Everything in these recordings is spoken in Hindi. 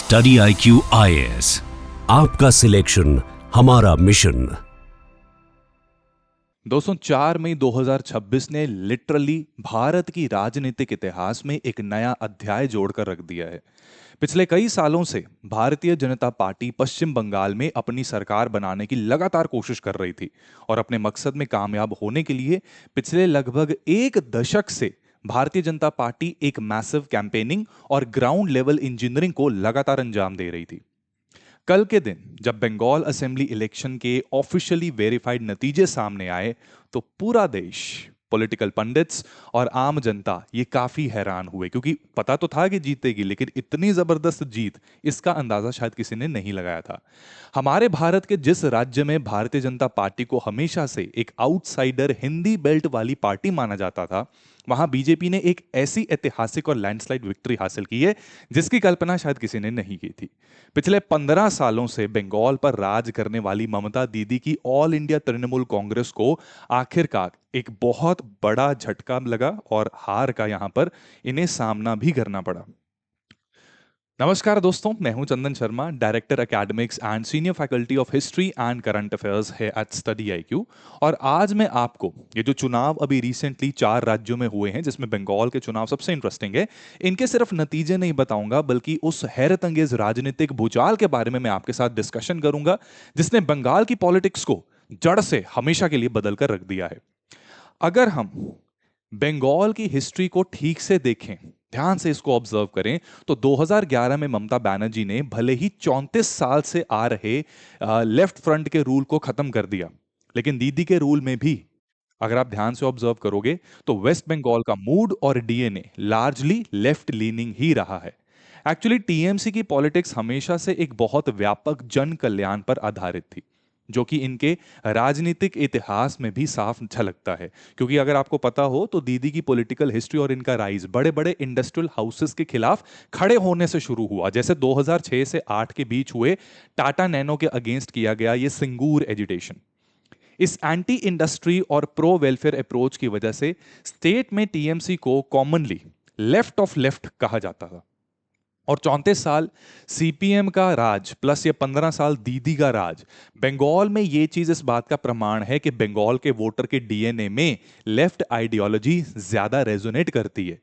स्टडी IQ IAS, आपका सिलेक्शन हमारा मिशन। दोस्तों 4 मई 2026 ने लिटरली भारत की राजनीतिक इतिहास में एक नया अध्याय जोड़कर रख दिया है। पिछले कई सालों से भारतीय जनता पार्टी पश्चिम बंगाल में अपनी सरकार बनाने की लगातार कोशिश कर रही थी और अपने मकसद में कामयाब होने के लिए पिछले लगभग एक दशक से भारतीय जनता पार्टी एक मैसिव कैंपेनिंग और ग्राउंड लेवल इंजीनियरिंग को लगातार अंजाम दे रही थी। कल के दिन जब बंगाल असेंबली इलेक्शन के ऑफिशियली वेरीफाइड नतीजे सामने आए तो पूरा देश, पॉलिटिकल पंडित्स और आम जनता ये काफी हैरान हुए, क्योंकि पता तो था कि जीतेगी, लेकिन इतनी जबरदस्त जीत इसका अंदाजा शायद किसी ने नहीं लगाया था। हमारे भारत के जिस राज्य में भारतीय जनता पार्टी को हमेशा से एक आउटसाइडर हिंदी बेल्ट वाली पार्टी माना जाता था, वहां बीजेपी ने एक ऐसी ऐतिहासिक और लैंडस्लाइड विक्ट्री हासिल की है जिसकी कल्पना शायद किसी ने नहीं की थी। पिछले 15 सालों से बंगाल पर राज करने वाली ममता दीदी की ऑल इंडिया तृणमूल कांग्रेस को आखिरकार एक बहुत बड़ा झटका लगा और हार का यहां पर इन्हें सामना भी करना पड़ा। नमस्कार दोस्तों, मैं हूं Chandan Sharma, director academics and senior faculty of history and current affairs है एट स्टडी IQ। और आज मैं आपको ये जो चुनाव अभी रिसेंटली 4 राज्यों में हुए हैं, जिसमें बंगाल के चुनाव सबसे इंटरेस्टिंग है, इनके सिर्फ नतीजे नहीं बताऊंगा, बल्कि उस हैरत अंगेज राजनीतिक भूचाल के बारे में मैं आपके साथ डिस्कशन करूंगा जिसने बंगाल की पॉलिटिक्स को जड़ से हमेशा के लिए बदल कर रख दिया है। अगर हम बंगाल की हिस्ट्री को ठीक से देखें, ध्यान से इसको ऑब्जर्व करें, तो 2011 में ममता बनर्जी ने भले ही 34 साल से आ रहे लेफ्ट फ्रंट के रूल को खत्म कर दिया, लेकिन दीदी के रूल में भी अगर आप ध्यान से ऑब्जर्व करोगे तो वेस्ट बंगाल का मूड और DNA लार्जली लेफ्ट लीनिंग ही रहा है। एक्चुअली TMC की पॉलिटिक्स हमेशा से एक बहुत व्यापक जन कल्याण पर आधारित थी, जो कि इनके राजनीतिक इतिहास में भी साफ झलकता है। क्योंकि अगर आपको पता हो तो दीदी की पॉलिटिकल हिस्ट्री और इनका राइज बड़े बड़े इंडस्ट्रियल हाउसेस के खिलाफ खड़े होने से शुरू हुआ, जैसे 2006 से 8 के बीच हुए टाटा नैनो के अगेंस्ट किया गया ये सिंगूर एजिटेशन। इस एंटी इंडस्ट्री और प्रो वेलफेयर अप्रोच की वजह से स्टेट में TMC को कॉमनली लेफ्ट ऑफ लेफ्ट कहा जाता था। और 34 साल CPM का राज प्लस ये 15 साल दीदी का राज, बंगाल में ये चीज इस बात का प्रमाण है कि बंगाल के वोटर के DNA में लेफ्ट आइडियोलॉजी ज्यादा रेजोनेट करती है।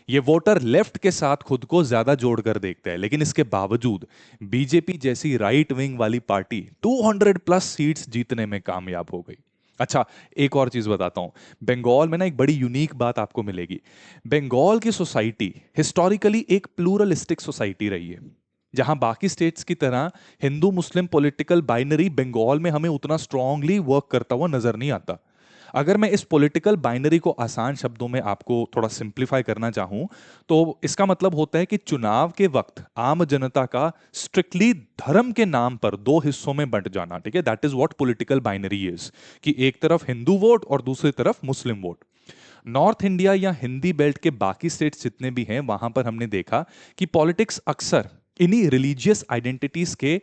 ये वोटर लेफ्ट के साथ खुद को ज्यादा जोड़कर देखते हैं, लेकिन इसके बावजूद बीजेपी जैसी राइट विंग वाली पार्टी 200 प्लस सीट्स जीतने में कामयाब हो गई। अच्छा, एक और चीज बताता हूं, बंगाल में ना एक बड़ी यूनिक बात आपको मिलेगी। बंगाल की सोसाइटी हिस्टोरिकली एक प्लूरलिस्टिक सोसाइटी रही है, जहां बाकी स्टेट्स की तरह हिंदू मुस्लिम पॉलिटिकल बाइनरी बंगाल में हमें उतना स्ट्रांगली वर्क करता हुआ नजर नहीं आता। अगर मैं इस पॉलिटिकल बाइनरी को आसान शब्दों में आपको थोड़ा सिंप्लीफाई करना चाहूं, तो इसका मतलब होता है कि चुनाव के वक्त आम जनता का स्ट्रिक्टली धर्म के नाम पर दो हिस्सों में बंट जाना, ठीक है, that is what political binary is, कि एक तरफ हिंदू वोट और दूसरी तरफ मुस्लिम वोट। नॉर्थ इंडिया या हिंदी बेल्ट के बाकी स्टेट्स जितने भी हैं, वहां पर हमने देखा कि पॉलिटिक्स अक्सर इन्हीं रिलीजियस आइडेंटिटीज के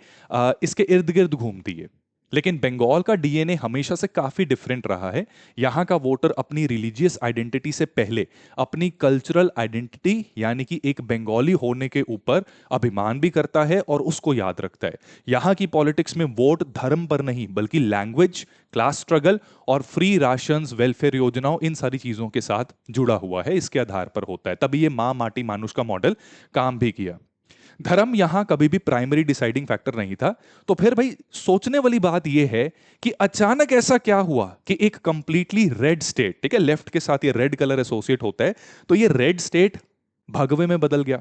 इसके इर्द गिर्द घूमती है। लेकिन बंगाल का DNA हमेशा से काफी डिफरेंट रहा है। यहां का वोटर अपनी रिलीजियस आइडेंटिटी से पहले अपनी कल्चरल आइडेंटिटी यानी कि एक बंगाली होने के ऊपर अभिमान भी करता है और उसको याद रखता है। यहां की पॉलिटिक्स में वोट धर्म पर नहीं बल्कि लैंग्वेज, क्लास स्ट्रगल और फ्री राशंस, वेलफेयर योजनाओं, इन सारी चीजों के साथ जुड़ा हुआ है, इसके आधार पर होता है। तभी ये मां माटी मानुष का मॉडल काम भी किया। धर्म यहां कभी भी प्राइमरी डिसाइडिंग फैक्टर नहीं था। तो फिर भाई सोचने वाली बात यह है कि अचानक ऐसा क्या हुआ कि एक कंप्लीटली रेड स्टेट, ठीक है, लेफ्ट के साथ ये रेड कलर एसोसिएट होता है, तो ये रेड स्टेट भगवे में बदल गया।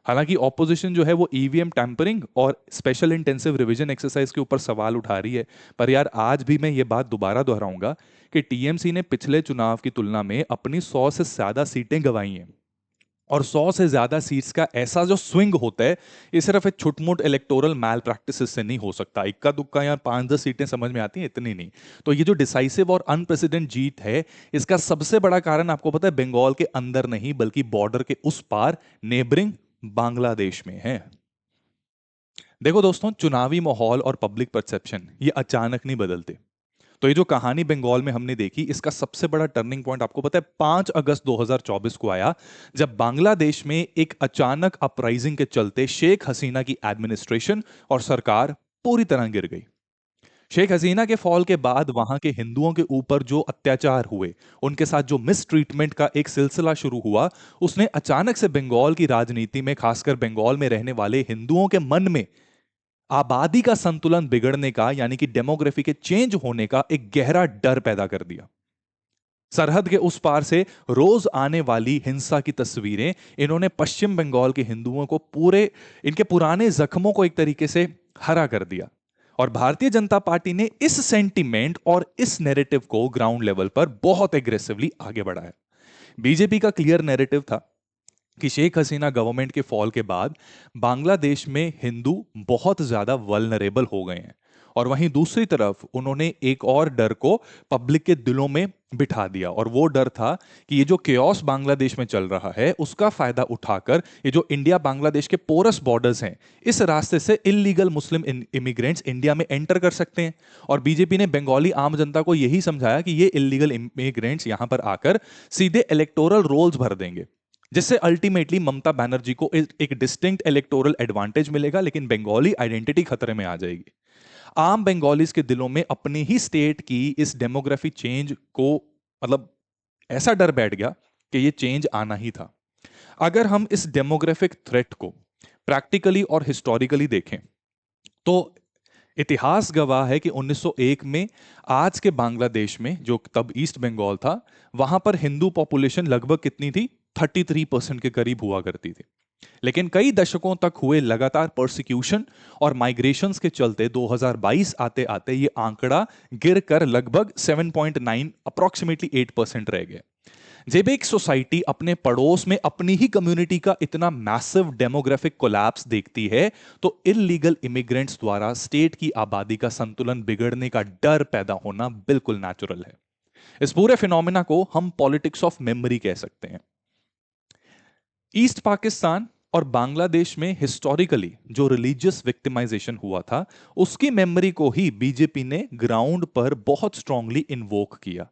हालांकि ऑपोजिशन जो है वो EVM टैंपरिंग और स्पेशल इंटेंसिव रिवीजन एक्सरसाइज के ऊपर सवाल उठा रही है, पर यार आज भी मैं ये बात दोबारा दोहराऊंगा कि TMC ने पिछले चुनाव की तुलना में अपनी 100 से ज्यादा सीटें गंवाई हैं। और 100 से ज्यादा सीट्स का ऐसा जो स्विंग होता है, ये सिर्फ एक छुटमुट इलेक्टोरल मैल प्रैक्टिसेस से नहीं हो सकता। इक्का दुक्का या 5-10 सीटें समझ में आती हैं, इतनी नहीं। तो ये जो डिसाइसिव और अनप्रेसिडेंट जीत है, इसका सबसे बड़ा कारण आपको पता है बंगाल के अंदर नहीं बल्कि बॉर्डर के उस पार नेबरिंग बांग्लादेश में है। देखो दोस्तों, चुनावी माहौल और पब्लिक परसेप्शन ये अचानक नहीं बदलते। तो ये जो कहानी बंगाल में हमने देखी, इसका सबसे बड़ा टर्निंग पॉइंट आपको पता है 5 अगस्त 2024 को आया, जब बांग्लादेश में एक अचानक अपराइजिंग के चलते शेख हसीना की एडमिनिस्ट्रेशन और सरकार पूरी तरह गिर गई। शेख हसीना के फॉल के बाद वहां के हिंदुओं के ऊपर जो अत्याचार हुए, उनके साथ जो मिसट्रीटमेंट का एक सिलसिला शुरू हुआ, उसने अचानक से बंगाल की राजनीति में, खासकर बंगाल में रहने वाले हिंदुओं के मन में आबादी का संतुलन बिगड़ने का, यानी कि डेमोग्राफी के चेंज होने का एक गहरा डर पैदा कर दिया। सरहद के उस पार से रोज आने वाली हिंसा की तस्वीरें इन्होंने पश्चिम बंगाल के हिंदुओं को पूरे, इनके पुराने जख्मों को एक तरीके से हरा कर दिया। और भारतीय जनता पार्टी ने इस सेंटिमेंट और इस नैरेटिव को ग्राउंड लेवल पर बहुत एग्रेसिवली आगे बढ़ाया। बीजेपी का क्लियर नैरेटिव था कि शेख हसीना गवर्नमेंट के फॉल के बाद बांग्लादेश में हिंदू बहुत ज्यादा वल्नरेबल हो गए हैं, और वहीं दूसरी तरफ उन्होंने एक और डर को पब्लिक के दिलों में बिठा दिया, और वो डर था कि ये जो केओस बांग्लादेश में चल रहा है उसका फायदा उठाकर ये जो इंडिया बांग्लादेश के पोरस बॉर्डर्स हैं, इस रास्ते से इलीगल मुस्लिम इमिग्रेंट्स इंडिया में एंटर कर सकते हैं। और बीजेपी ने बंगाली आम जनता को यही समझाया कि ये इलीगल इमिग्रेंट्स यहां पर आकर सीधे इलेक्टोरल रोल्स भर देंगे, जिससे अल्टीमेटली ममता बनर्जी को एक डिस्टिंक्ट इलेक्टोरल एडवांटेज मिलेगा, लेकिन बंगाली आइडेंटिटी खतरे में आ जाएगी। आम बंगालीज के दिलों में अपनी ही स्टेट की इस डेमोग्राफी चेंज को, मतलब ऐसा डर बैठ गया कि ये चेंज आना ही था। अगर हम इस डेमोग्राफिक थ्रेट को प्रैक्टिकली और हिस्टोरिकली देखें तो इतिहास गवाह है कि 1901 में आज के बांग्लादेश में, जो तब ईस्ट बंगाल था, वहां पर हिंदू पॉपुलेशन लगभग कितनी थी, 33% के करीब हुआ करती थी। लेकिन कई दशकों तक हुए लगातार परसिक्यूशन और माइग्रेशंस के चलते 2022 आते आते ये आंकड़ा गिरकर लगभग 7.9 अप्रोक्सीमेटली 8% रह गया। जब एक सोसाइटी अपने पड़ोस में अपनी ही कम्युनिटी का इतना मैसिव डेमोग्राफिक कोलैप्स देखती है, तो इलीगल इमिग्रेंट्स द्वारा स्टेट की आबादी का संतुलन बिगड़ने का डर पैदा होना बिल्कुल नेचुरल है। इस पूरे फिनोमेना को हम पॉलिटिक्स ऑफ मेमोरी कह सकते हैं। ईस्ट पाकिस्तान और बांग्लादेश में हिस्टोरिकली जो रिलीजियस विक्टिमाइजेशन हुआ था, उसकी मेमोरी को ही बीजेपी ने ग्राउंड पर बहुत स्ट्रांगली इन्वोक किया।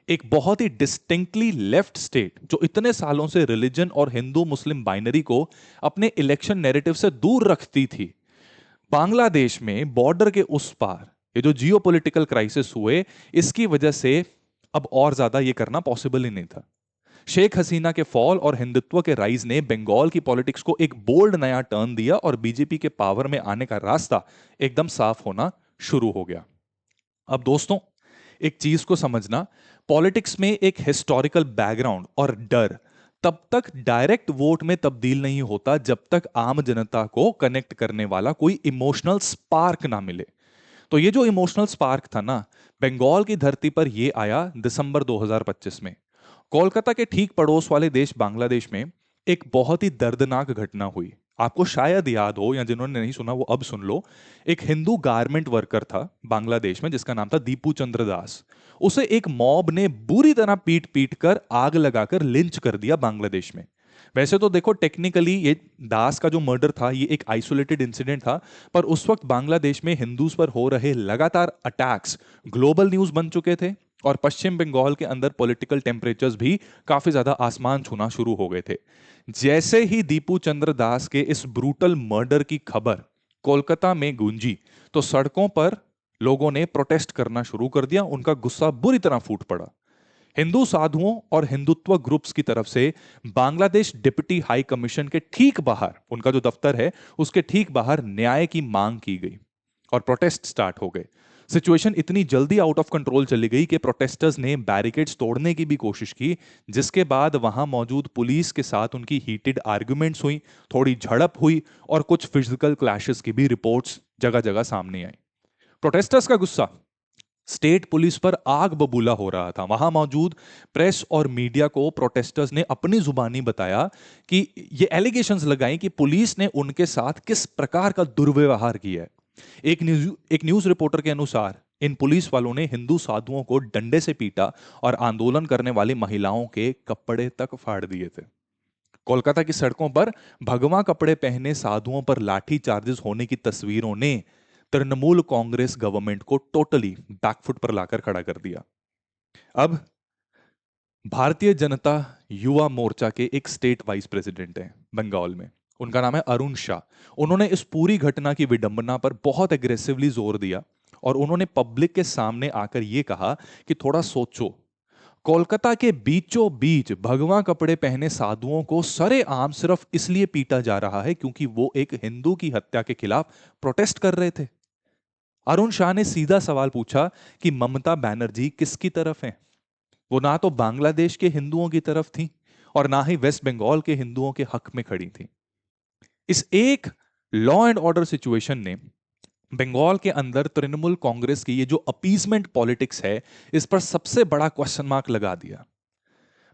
एक बहुत ही डिस्टिंक्टली लेफ्ट स्टेट जो इतने सालों से रिलीजन और हिंदू मुस्लिम बाइनरी को अपने इलेक्शन नैरेटिव से दूर रखती थी, बांग्लादेश में बॉर्डर के उस पार ये जो जियोपॉलिटिकल क्राइसिस हुए, इसकी वजह से अब और ज्यादा ये करना पॉसिबल ही नहीं था। शेख हसीना के फॉल और हिंदुत्व के राइज ने बंगाल की पॉलिटिक्स को एक बोल्ड नया टर्न दिया, और बीजेपी के पावर में आने का रास्ता एकदम साफ होना शुरू हो गया। अब दोस्तों, एक चीज को समझना, पॉलिटिक्स में एक हिस्टोरिकल बैकग्राउंड और डर तब तक डायरेक्ट वोट में तब्दील नहीं होता जब तक आम जनता को कनेक्ट करने वाला कोई इमोशनल स्पार्क ना मिले। तो ये जो इमोशनल स्पार्क था ना, बंगाल की धरती पर ये आया दिसंबर 2025 में। कोलकाता के ठीक पड़ोस वाले देश बांग्लादेश में एक बहुत ही दर्दनाक घटना हुई। आपको शायद याद हो, या जिन्होंने नहीं सुना वो अब सुन लो। एक हिंदू गारमेंट वर्कर था बांग्लादेश में जिसका नाम था दीपू चंद्र दास। उसे एक मॉब ने बुरी तरह पीट पीट कर, आग लगाकर लिंच कर दिया बांग्लादेश में। वैसे तो देखो, टेक्निकली ये दास का जो मर्डर था ये एक आइसोलेटेड इंसिडेंट था, पर उस वक्त बांग्लादेश में हिंदूज पर हो रहे लगातार अटैक्स ग्लोबल न्यूज बन चुके थे, और पश्चिम बंगाल के अंदर पॉलिटिकल टेम्परेचर्स भी काफी ज्यादा आसमान छूना शुरू हो गए थे। जैसे ही दीपू चंद्र दास के इस ब्रूटल मर्डर की खबर कोलकाता में गूंजी, तो सड़कों पर लोगों ने प्रोटेस्ट करना शुरू कर दिया। उनका गुस्सा बुरी तरह फूट पड़ा। हिंदू साधुओं और हिंदुत्व ग्रुप्स की तरफ से बांग्लादेश डिप्टी हाई कमीशन के ठीक बाहर, उनका जो दफ्तर है उसके ठीक बाहर न्याय की मांग की गई और प्रोटेस्ट स्टार्ट हो गए। सिचुएशन इतनी जल्दी आउट ऑफ कंट्रोल चली गई कि प्रोटेस्टर्स ने बैरिकेड्स तोड़ने की भी कोशिश की, जिसके बाद वहां मौजूद पुलिस के साथ उनकी हीटेड आर्ग्यूमेंट्स हुई, थोड़ी झड़प हुई, और कुछ फिजिकल क्लैशेस की भी रिपोर्ट्स जगह जगह सामने आई। प्रोटेस्टर्स का गुस्सा स्टेट पुलिस पर आग बबूला हो रहा था। वहां मौजूद प्रेस और मीडिया को प्रोटेस्टर्स ने अपनी जुबानी बताया कि ये एलिगेशंस लगाए कि पुलिस ने उनके साथ किस प्रकार का दुर्व्यवहार किया है। एक न्यूज रिपोर्टर के अनुसार इन पुलिस वालों ने हिंदू साधुओं को डंडे से पीटा और आंदोलन करने वाली महिलाओं के कपड़े तक फाड़ दिए थे। कोलकाता की सड़कों पर भगवा कपड़े पहने साधुओं पर लाठी चार्जेस होने की तस्वीरों ने तृणमूल कांग्रेस गवर्नमेंट को टोटली बैकफुट पर लाकर खड़ा कर दिया। अब भारतीय जनता युवा मोर्चा के एक स्टेट वाइस प्रेसिडेंट हैं बंगाल में, उनका नाम है अरुण शाह। उन्होंने इस पूरी घटना की विडंबना पर बहुत एग्रेसिवली जोर दिया और उन्होंने पब्लिक के सामने आकर यह कहा कि थोड़ा सोचो, कोलकाता के बीचों बीच भगवा कपड़े पहने साधुओं को सरेआम सिर्फ इसलिए पीटा जा रहा है क्योंकि वो एक हिंदू की हत्या के खिलाफ प्रोटेस्ट कर रहे थे। अरुण शाह ने सीधा सवाल पूछा कि ममता बनर्जी किसकी तरफ हैं? वो ना तो बांग्लादेश के हिंदुओं की तरफ थी और ना ही वेस्ट बंगाल के हिंदुओं के हक में खड़ी थी। इस एक लॉ एंड ऑर्डर सिचुएशन ने बंगाल के अंदर तृणमूल कांग्रेस की ये जो अपीजमेंट पॉलिटिक्स है, इस पर सबसे बड़ा क्वेश्चन मार्क लगा दिया।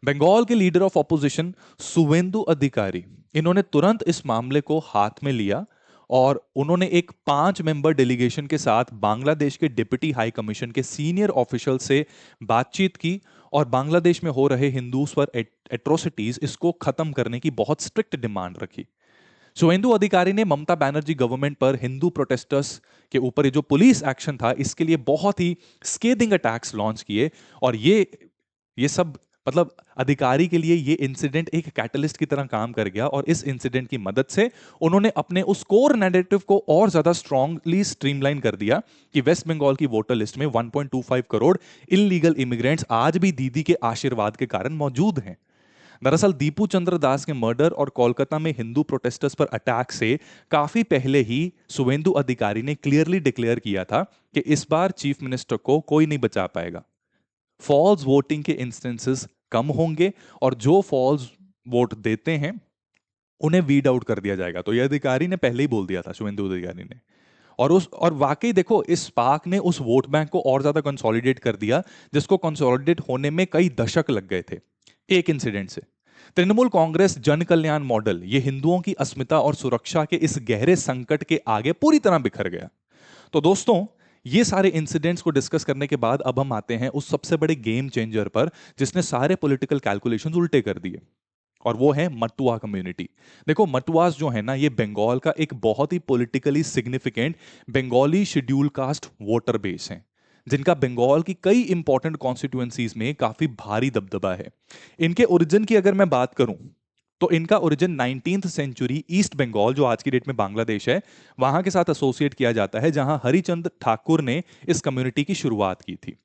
बंगाल के लीडर ऑफ ऑपोजिशन सुवेंदु अधिकारी, इन्होंने तुरंत इस मामले को हाथ में लिया और उन्होंने एक 5 मेंबर डेलीगेशन के साथ बांग्लादेश के डिप्टी हाई कमीशन के सीनियर ऑफिशियल से बातचीत की और बांग्लादेश में हो रहे हिंदूज पर एट्रोसिटीज इसको खत्म करने की बहुत स्ट्रिक्ट डिमांड रखी। सुवेंदु अधिकारी ने ममता बनर्जी गवर्नमेंट पर हिंदू प्रोटेस्टर्स के ऊपर ये जो पुलिस एक्शन था इसके लिए बहुत ही स्केदिंग अटैक्स लॉन्च किए और ये सब मतलब अधिकारी के लिए ये इंसिडेंट एक कैटलिस्ट की तरह काम कर गया और इस इंसिडेंट की मदद से उन्होंने अपने उस कोर नैरेटिव को और ज्यादा स्ट्रांगली स्ट्रीमलाइन कर दिया कि वेस्ट बंगाल की वोटर लिस्ट में 1.25 करोड़ इलीगल इमिग्रेंट्स आज भी दीदी के आशीर्वाद के कारण मौजूद हैं। दरअसल दीपू चंद्र दास के मर्डर और कोलकाता में हिंदू प्रोटेस्टर्स पर अटैक से काफी पहले ही सुवेंदु अधिकारी ने क्लियरली डिक्लेयर किया था कि इस बार चीफ मिनिस्टर को कोई नहीं बचा पाएगा। फॉल्स वोटिंग के इंस्टेंसेस कम होंगे और जो फॉल्स वोट देते हैं उन्हें वीड आउट कर दिया जाएगा। तो यह अधिकारी ने पहले ही बोल दिया था, शुभेंदु अधिकारी ने। और वाकई देखो, इस पाक ने उस वोट बैंक को और ज्यादा कंसोलिडेट कर दिया, जिसको कंसोलिडेट होने में कई दशक लग गए थे एक इंसिडेंट से। तृणमूल कांग्रेस जन कल्याण मॉडल ये हिंदुओं की अस्मिता और सुरक्षा के इस गहरे संकट के आगे पूरी तरह बिखर गया। तो दोस्तों, ये सारे इंसिडेंट्स को डिस्कस करने के बाद अब हम आते हैं उस सबसे बड़े गेम चेंजर पर जिसने सारे पॉलिटिकल कैलकुलेशंस उल्टे कर दिए, और वो है मटुआ कम्युनिटी। देखो, मटुआस जो है ना, ये बंगाल का एक बहुत ही politically significant Bengali schedule caste voter base है, जिनका बंगाल की कई इंपॉर्टेंट कॉन्स्टिट्यूएंसीज में काफी भारी दबदबा है। इनके ओरिजिन की अगर मैं बात करूं तो इनका origin 19th century east Bengal, जो आज की डेट में बांग्लादेश है, वहां के साथ एसोसिएट किया जाता है, जहां हरिचंद ठाकुर ने इस कम्युनिटी की शुरुआत की थी।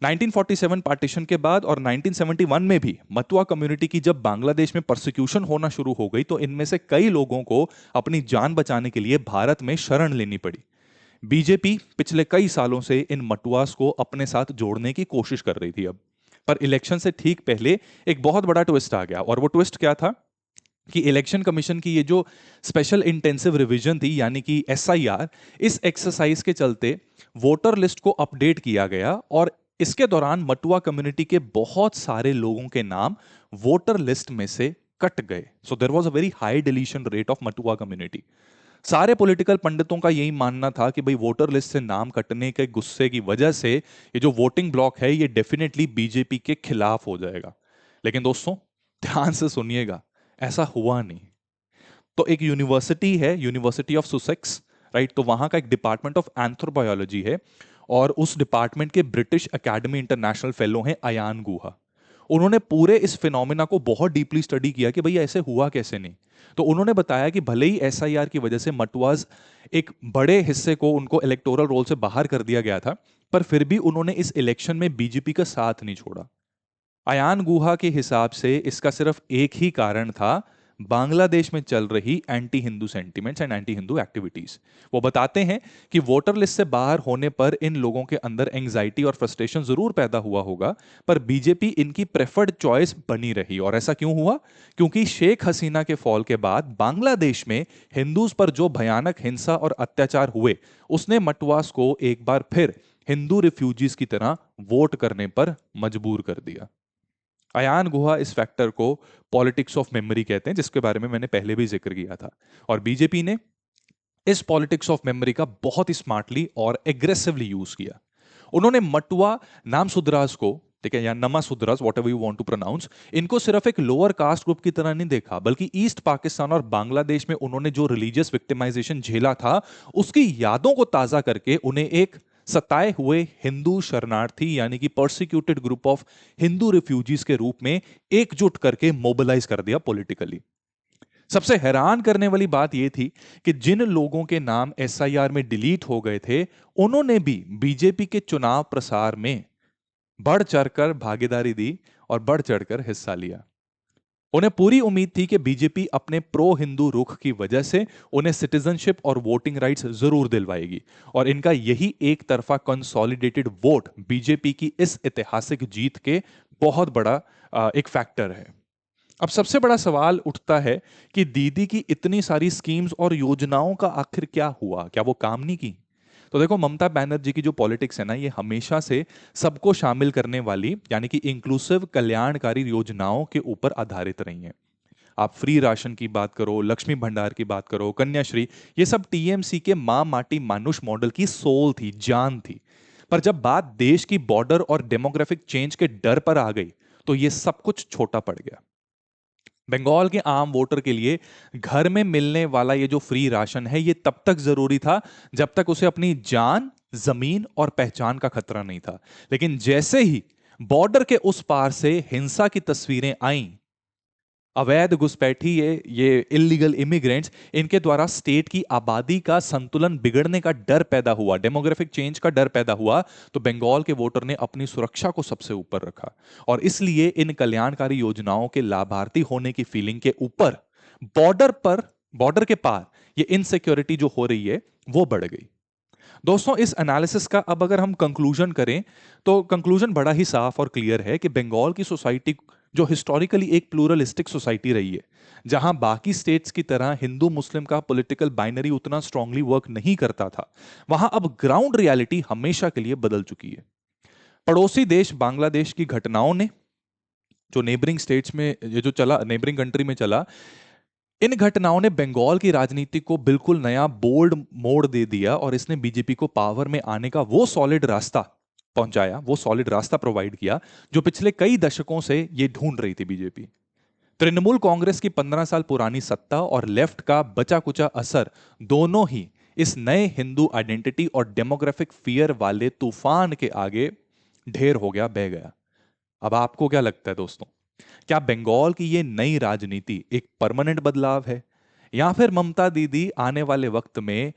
1947 पार्टीशन के बाद और 1971 में भी मटुआ कम्युनिटी की जब बांग्लादेश में परसिक्यूशन होना शुरू हो गई तो इनमें से कई लोगों को अपनी जान बचाने के लिए भारत में शरण लेनी पड़ी। बीजेपी पिछले कई सालों से इन मटुआस को अपने साथ जोड़ने की कोशिश कर रही थी। अब पर इलेक्शन से ठीक पहले एक बहुत बड़ा ट्विस्ट आ गया, और वो ट्विस्ट क्या था कि इलेक्शन कमीशन की ये जो स्पेशल इंटेंसिव रिवीजन थी, यानी कि एसआईआर, इस एक्सरसाइज के चलते वोटर लिस्ट को अपडेट किया गया और इसके दौरान मटुआ कम्युनिटी के बहुत सारे लोगों के नाम वोटर लिस्ट में से कट गए। So there was a very high deletion rate of Matua community. सारे पॉलिटिकल पंडितों का यही मानना था कि भाई वोटर लिस्ट से नाम कटने के गुस्से की वजह से ये जो वोटिंग ब्लॉक है ये डेफिनेटली बीजेपी के खिलाफ हो जाएगा। लेकिन दोस्तों, ध्यान से सुनिएगा, ऐसा हुआ नहीं। तो एक यूनिवर्सिटी है, यूनिवर्सिटी ऑफ सुसेक्स, राइट, तो वहां का एक डिपार्टमेंट ऑफ एंथ्रोबायोलॉजी है और उस डिपार्टमेंट के ब्रिटिश एकेडमी इंटरनेशनल फेलो हैं अयान गुहा। उन्होंने पूरे इस फिनोमिना को बहुत डीपली स्टडी किया कि भैया ऐसे हुआ कैसे नहीं। तो उन्होंने बताया कि भले ही एसआईआर की वजह से मटुआज एक बड़े हिस्से को उनको इलेक्टोरल रोल से बाहर कर दिया गया था, पर फिर भी उन्होंने इस इलेक्शन में बीजेपी का साथ नहीं छोड़ा। अयान गुहा के हिसाब से इसका सिर्फ एक ही कारण था, बांग्लादेश में चल रही anti Hindu sentiments and anti Hindu activities. वो बताते हैं कि वोटर लिस्ट से बाहर होने पर इन लोगों के अंदर एंजाइटी और फ्रस्ट्रेशन जरूर पैदा हुआ होगा, पर बीजेपी इनकी प्रेफर्ड चॉइस बनी रही। और ऐसा क्यों हुआ? क्योंकि शेख हसीना के फॉल के बाद बांग्लादेश में हिंदूज पर जो भयानक हिंसा और अत्याचार हुए, उसने मटुआस को एक बार फिर हिंदू रिफ्यूजीज की तरह वोट करने पर मजबूर कर दिया। अयान गुहा इस फैक्टर को पॉलिटिक्स ऑफ मेमोरी कहते हैं, जिसके बारे में मैंने पहले भी जिक्र किया था। और बीजेपी ने इस पॉलिटिक्स ऑफ मेमोरी का बहुत ही स्मार्टली और एग्रेसिवली यूज किया। उन्होंने मटुआ नाम सुद्रास को ठीक है, या Namashudras, whatever you want to pronounce, इनको सिर्फ एक लोअर कास्ट ग्रुप की तरह नहीं देखा, बल्कि ईस्ट पाकिस्तान और बांग्लादेश में उन्होंने जो रिलीजियस विक्टिमाइजेशन झेला था उसकी यादों को ताजा करके उन्हें एक सताए हुए हिंदू शरणार्थी यानी कि persecuted group of Hindu refugees के रूप में एकजुट करके मोबिलाइज कर दिया पॉलिटिकली। सबसे हैरान करने वाली बात यह थी कि जिन लोगों के नाम एसआईआर में डिलीट हो गए थे उन्होंने भी बीजेपी के चुनाव प्रसार में बढ़ चढ़कर भागीदारी दी और बढ़ चढ़कर हिस्सा लिया। उन्हें पूरी उम्मीद थी कि बीजेपी अपने प्रो हिंदू रुख की वजह से उन्हें सिटीजनशिप और वोटिंग राइट्स जरूर दिलवाएगी, और इनका यही एक तरफा कंसोलिडेटेड वोट बीजेपी की इस ऐतिहासिक जीत के बहुत बड़ा एक फैक्टर है। अब सबसे बड़ा सवाल उठता है कि दीदी की इतनी सारी स्कीम्स और योजनाओं का आखिर क्या हुआ, क्या वो काम नहीं की? तो देखो, ममता बनर्जी की जो पॉलिटिक्स है ना, ये हमेशा से सबको शामिल करने वाली यानी कि इंक्लूसिव कल्याणकारी योजनाओं के ऊपर आधारित रही है। आप फ्री राशन की बात करो, लक्ष्मी भंडार की बात करो, कन्याश्री, ये सब टीएमसी के मां माटी मानुष मॉडल की सोल थी, जान थी। पर जब बात देश की बॉर्डर और डेमोग्राफिक चेंज के डर पर आ गई तो ये सब कुछ छोटा पड़ गया। बंगाल के आम वोटर के लिए घर में मिलने वाला ये जो फ्री राशन है ये तब तक जरूरी था जब तक उसे अपनी जान, जमीन और पहचान का खतरा नहीं था। लेकिन जैसे ही बॉर्डर के उस पार से हिंसा की तस्वीरें आईं, अवैध घुसपैठी, ये इलीगल इमिग्रेंट्स, इनके द्वारा स्टेट की आबादी का संतुलन बिगड़ने का डर पैदा हुआ, डेमोग्राफिक चेंज का डर पैदा हुआ, तो बंगाल के वोटर ने अपनी सुरक्षा को सबसे ऊपर रखा और इसलिए इन कल्याणकारी योजनाओं के लाभार्थी होने की फीलिंग के ऊपर बॉर्डर के पार ये इनसिक्योरिटी जो हो रही है वो बढ़ गई। दोस्तों, इस एनालिसिस का अब अगर हम कंक्लूजन करें तो कंक्लूजन बड़ा ही साफ और क्लियर है कि बंगाल की सोसाइटी जो हिस्टोरिकली एक प्लूरलिस्टिक सोसाइटी रही है, जहां बाकी स्टेट्स की तरह हिंदू मुस्लिम का पॉलिटिकल बाइनरी उतना स्ट्रांगली वर्क नहीं करता था, वहां अब ग्राउंड रियलिटी हमेशा के लिए बदल चुकी है। पड़ोसी देश बांग्लादेश की घटनाओं ने, जो नेबरिंग स्टेट्स में ये जो चला, नेबरिंग कंट्री में चला, इन घटनाओं ने बंगाल की राजनीति को बिल्कुल नया बोल्ड मोड़ दे दिया और इसने बीजेपी को पावर में आने का वो सॉलिड रास्ता पहुंचाया, वो सॉलिड रास्ता प्रोवाइड किया जो पिछले कई दशकों से ये ढूंढ रही थी बीजेपी। तृणमूल कांग्रेस की 15 साल पुरानी सत्ता और लेफ्ट का बचा कुचा असर, दोनों ही इस नए हिंदू आइडेंटिटी और डेमोग्राफिक फियर वाले तूफान के आगे ढेर हो गया, बह गया। अब आपको क्या लगता है दोस्तों, क्या बंगाल की ये नई राजनीति एक परमानेंट बदलाव है या फिर ममता दीदी आने वाले वक्त में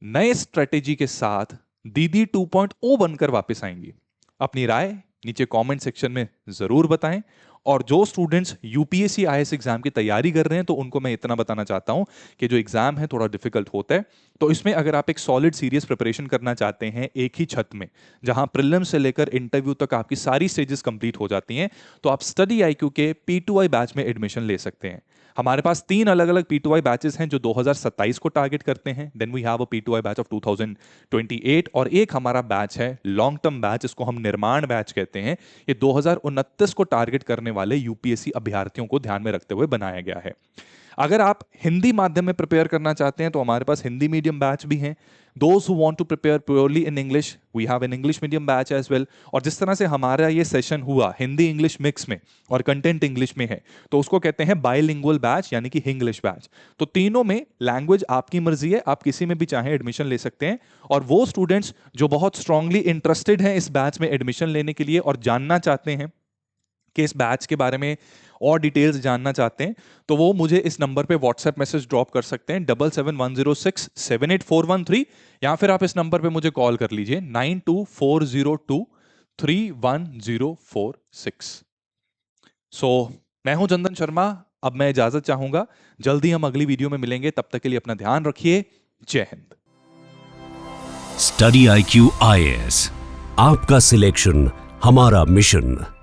नए स्ट्रेटेजी के साथ दीदी 2.0 बनकर वापस आएंगी? अपनी राय नीचे कमेंट सेक्शन में जरूर बताएं। और जो स्टूडेंट्स यूपीएससी आईएएस एग्जाम की तैयारी कर रहे हैं तो उनको मैं इतना बताना चाहता हूं कि जो एग्जाम है थोड़ा डिफिकल्ट होता है, तो इसमें अगर आप एक सॉलिड सीरियस प्रिपरेशन करना चाहते हैं एक ही छत में, जहां प्रीलिम से लेकर इंटरव्यू तक आपकी सारी स्टेजेस कंप्लीट हो जाती हैं, तो आप स्टडी आईक्यू के P2I बैच में एडमिशन ले सकते हैं। हमारे पास 3 अलग अलग P2I बैचेस हैं जो 2027 को टारगेट करते हैं, then we have a P2I batch of 2028, और एक हमारा बैच है लॉन्ग टर्म बैच, इसको हम निर्माण बैच कहते हैं। ये 2029 को टारगेट करने वाले यूपीएससी अभ्यर्थियों को ध्यान में रखते हुए बनाया गया है। अगर आप हिंदी माध्यम में प्रिपेयर करना चाहते हैं तो हमारे पास हिंदी मीडियम बैच भी हैं। Those who want to prepare purely in English, we have an English medium batch as well. और जिस तरह से हमारा ये सेशन हुआ हिंदी इंग्लिश मिक्स में और कंटेंट इंग्लिश में है, तो उसको कहते हैं बाइलिंगुअल बैच यानी कि हिंग्लिश बैच। तो तीनों में लैंग्वेज आपकी मर्जी है, आप किसी में भी चाहें एडमिशन ले सकते हैं। और वो स्टूडेंट्स जो बहुत स्ट्रांगली इंटरेस्टेड हैं इस बैच में एडमिशन लेने के लिए और जानना चाहते हैं कि इस बैच के बारे में और डिटेल्स जानना चाहते हैं, तो वो मुझे इस नंबर पे व्हाट्सएप मैसेज ड्रॉप कर सकते हैं 7710678413, या फिर आप इस नंबर पे मुझे कॉल कर लीजिए 9240231046। मैं हूं चंदन शर्मा, अब मैं इजाजत चाहूंगा। जल्दी हम अगली वीडियो में मिलेंगे, तब तक के लिए अपना ध्यान रखिए। जय हिंद। स्टडी IQ IAS, आपका सिलेक्शन हमारा मिशन।